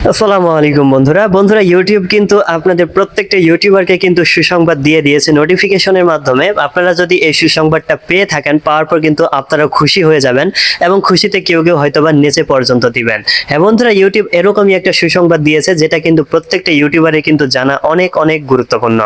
আসসালামু আলাইকুম বন্ধুরা বন্ধুরা ইউটিউব কিন্তু আপনাদের প্রত্যেকটা ইউটিউবারকে কিন্তু সুসংবাদ দিয়ে দিয়েছে নোটিফিকেশনের মাধ্যমে। আপনারা যদি এই সুসংবাদটা পেয়ে থাকেন, পাওয়ার পর কিন্তু আপনারা খুশি হয়ে যাবেন এবং খুশিতে কেউ কেউ হয়তোবা নেচে পর্যন্ত দিবেন। হ্যাঁ বন্ধুরা, ইউটিউব এরকমই একটা সুসংবাদ দিয়েছে যেটা কিন্তু প্রত্যেকটা ইউটিউবারের কিন্তু জানা অনেক অনেক গুরুত্বপূর্ণ।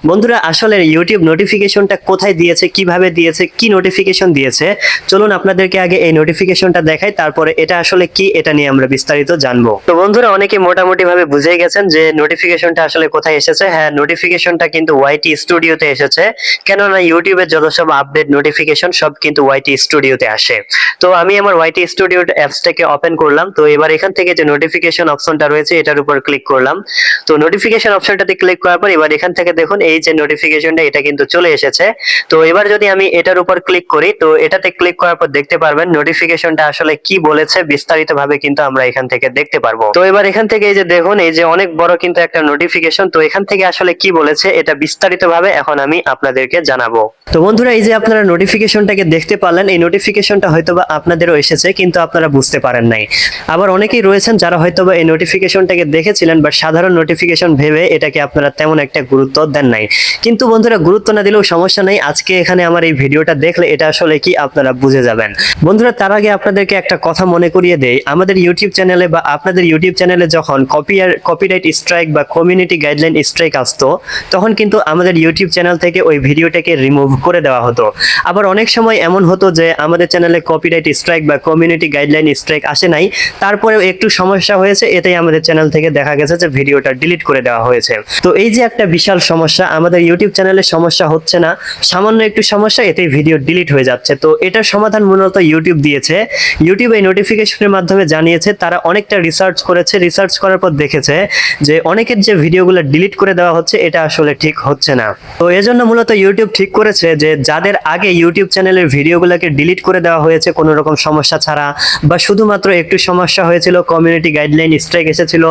বন্ধুরা আসলে ইউটিউব নোটিফিকেশনটা কোথায় দিয়েছে, কিভাবে দিয়েছে, কি নোটিফিকেশন দিয়েছে, চলুন আপনাদেরকে আগে এই নোটিফিকেশনটা দেখাই, তারপরে এটা আসলে কি এটা নিয়ে আমরা বিস্তারিত জানবো। তো বন্ধুরা অনেকে মোটামুটি ভাবে বুঝে গেছেন যে নোটিফিকেশনটা আসলে কোথায় এসেছে। হ্যাঁ, নোটিফিকেশনটা কিন্তু ওয়াইটি স্টুডিওতে এসেছে, কেননা ইউটিউবের যত সব আপডেট নোটিফিকেশন সব কিন্তু ওয়াইটি স্টুডিওতে আসে। তো আমি আমার ওয়াইটি স্টুডিও অ্যাপসটাকে ওপেন করলাম। তো এবার এখান থেকে যে নোটিফিকেশন অপশনটা রয়েছে এটার উপর ক্লিক করলাম। তো নোটিফিকেশন অপশনটাতে ক্লিক করার পর এবার এখান থেকে দেখুন এই যে নোটিফিকেশনটা এটা কিন্তু চলে এসেছে। তো এবার যদি আমি এটার উপর ক্লিক করি, তো এটাতে ক্লিক করার পর দেখতে পারবেন নোটিফিকেশনটা আসলে কি বলেছে বিস্তারিতভাবে কিন্তু আমরা এখান থেকে দেখতে পারবো। তো এবার এখান থেকে এই যে দেখুন এই যে অনেক বড় কিন্তু একটা নোটিফিকেশন। তো এখান থেকে আসলে কি বলেছে এটা বিস্তারিতভাবে এখন আমি আপনাদেরকে জানাবো। তো বন্ধুরা এই যে আপনারা নোটিফিকেশনটাকে দেখতে পারলেন, এই নোটিফিকেশনটা হয়তোবা আপনাদেরও এসেছে কিন্তু আপনারা বুঝতে পারেন নাই। আবার অনেকেই রয়েছেন যারা হয়তোবা এই নোটিফিকেশনটাকে দেখেছিলেন বা সাধারণ নোটিফিকেশন ভেবে এটাকে আপনারা তেমন একটা গুরুত্ব দেন নাই। কিন্তু বন্ধুরা গুরুত্ব না দিলেও সমস্যা নাই, আজকে এখানে আমার এই ভিডিওটা দেখলে এটা আসলে কি আপনারা বুঝে যাবেন। বন্ধুরা তার আগে আপনাদেরকে একটা কথা মনে করিয়ে দেই, আমাদের ইউটিউব চ্যানেলে বা আপনাদের ইউটিউব চ্যানেলে যখন কপিরাইট স্ট্রাইক বা কমিউনিটি গাইডলাইন স্ট্রাইক আসতো, তখন কিন্তু আমাদের ইউটিউব চ্যানেল থেকে ওই ভিডিওটাকে রিমুভ করে দেওয়া হতো। আবার অনেক সময় এমন হতো যে আমাদের চ্যানেলে কপিরাইট স্ট্রাইক বা কমিউনিটি গাইডলাইন স্ট্রাইক আসে নাই, তারপরেও একটু সমস্যা হয়েছে, এটাই আমাদের চ্যানেল থেকে দেখা গেছে যে ভিডিওটা ডিলিট করে দেওয়া হয়েছে। তো এই যে একটা বিশাল সমস্যা, আমাদের ইউটিউব চ্যানেলে সমস্যা হচ্ছে না, সামান্য একটু সমস্যা, এতেই ভিডিও ডিলিট হয়ে যাচ্ছে। তো এটার সমাধান মূলত ইউটিউব দিয়েছে। ইউটিউব এই নোটিফিকেশনের মাধ্যমে জানিয়েছে, তারা অনেকটা রিসার্চ করেছে, রিসার্চ করার পর দেখেছে যে অনেকের যে ভিডিওগুলো ডিলিট করে দেওয়া হচ্ছে এটা আসলে ঠিক হচ্ছে না। তো এজন্য মূলত ইউটিউব ঠিক করেছে যে যাদের আগে ইউটিউব চ্যানেলের ভিডিওগুলোকে ডিলিট করে দেওয়া হয়েছে কোনো রকম সমস্যা ছাড়া, বা শুধুমাত্র একটু সমস্যা হয়েছিল, কমিউনিটি গাইডলাইন স্ট্রাইক এসেছিল,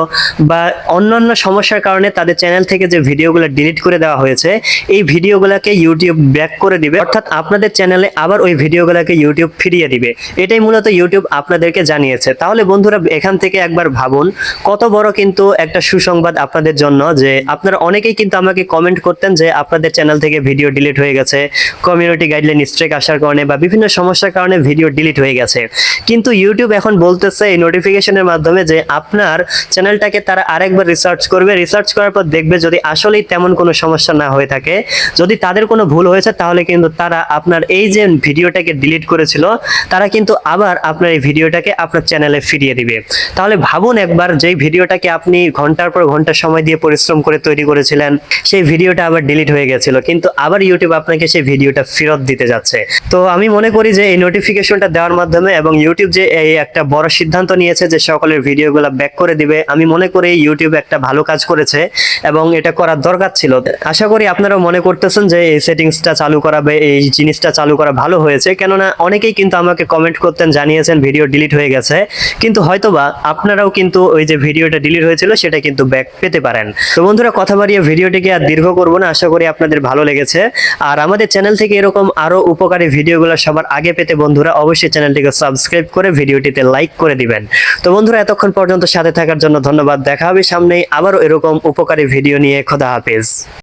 বা অন্যান্য সমস্যার কারণে তাদের চ্যানেল থেকে যে ভিডিওগুলো ডিলিট করে দেওয়া হয়েছে, এই ভিডিওগুলোকে ইউটিউব ব্যাক করে দিবে, অর্থাৎ আপনাদের চ্যানেলে আবার ওই ভিডিওগুলোকে ইউটিউব ফিরিয়ে দিবে। এটাই মূলত ইউটিউব আপনাদেরকে জানিয়েছে। তাহলে বন্ধুরা এখান থেকে একবার ভাবুন কত বড় কিন্তু একটা সুসংবাদ আপনাদের জন্য, যে আপনারা অনেকেই কিন্তু আমাকে কমেন্ট করতেন যে আপনাদের চ্যানেল থেকে ভিডিও ডিলিট হয়ে গেছে, কমিউনিটি গাইডলাইন স্ট্রাইক আসার কারণে বা বিভিন্ন সমস্যার কারণে ভিডিও ডিলিট হয়ে গেছে। কিন্তু ইউটিউব এখন বলতেছে এই নোটিফিকেশনের মাধ্যমে যে আপনার চ্যানেলটাকে তারা আরেকবার রিসার্চ করবে, রিসার্চ করার পর দেখবে যদি আসলেই তেমন কোনো সমস্যা না হয়ে থাকে, যদি তাদের কোনো ভুল হয়েছে, তাহলে কিন্তু তারা আপনার এই যে ভিডিওটাকে ডিলিট করেছিল তারা কিন্তু আবার আপনার এই ভিডিওটাকে আপনার চ্যানেলে ফিরিয়ে দিবে। তাহলে ভাবুন একবার, যেই ভিডিওটাকে আপনি ঘন্টার পর ঘন্টা সময় দিয়ে পরিশ্রম করে তৈরি করেছিলেন, সেই ভিডিওটা আবার ডিলিট হয়ে গেছিল, কিন্তু আবার ইউটিউব আপনাকে সেই ভিডিওটা ফেরত দিতে যাচ্ছে। তো আমি মনে করি যে এই নোটিফিকেশনটা দেওয়ার মাধ্যমে এবং ইউটিউব যে এই একটা বড় সিদ্ধান্ত নিয়েছে যে সকলের ভিডিওগুলো ব্যাক করে দিবে, আমি মনে করি ইউটিউব একটা ভালো কাজ করেছে এবং এটা করার দরকার ছিল। আশা করি আপনারাও মনে করতেছেন যে এই সেটিংসটা চালু করা বা এই জিনিসটা চালু করা ভালো হয়েছে, কেননা অনেকেই কিন্তু আমাকে কমেন্ট করতেন, জানিয়েছেন ভিডিও ডিলিট হয়ে গেছে, কিন্তু হয়তোবা আপনারাও কিন্তু ওই যে ভিডিওটা ডিলিট হয়েছিল সেটা কিন্তু ব্যাক পেতে পারেন। তো বন্ধুরা কথা বাড়িয়ে ভিডিওটিকে আর দীর্ঘ করব না, আশা করি আপনাদের ভালো লেগেছে। আর আমাদের চ্যানেল থেকে এরকম আরো উপকারী ভিডিওগুলো সবার আগে পেতে বন্ধুরা অবশ্যই চ্যানেলটিকে সাবস্ক্রাইব করে ভিডিওটিতে লাইক করে দিবেন। তো বন্ধুরা এতক্ষণ পর্যন্ত সাথে থাকার জন্য ধন্যবাদ। দেখা হবে সামনেই আবারও এরকম উপকারী ভিডিও নিয়ে। খোদা হাফেজ।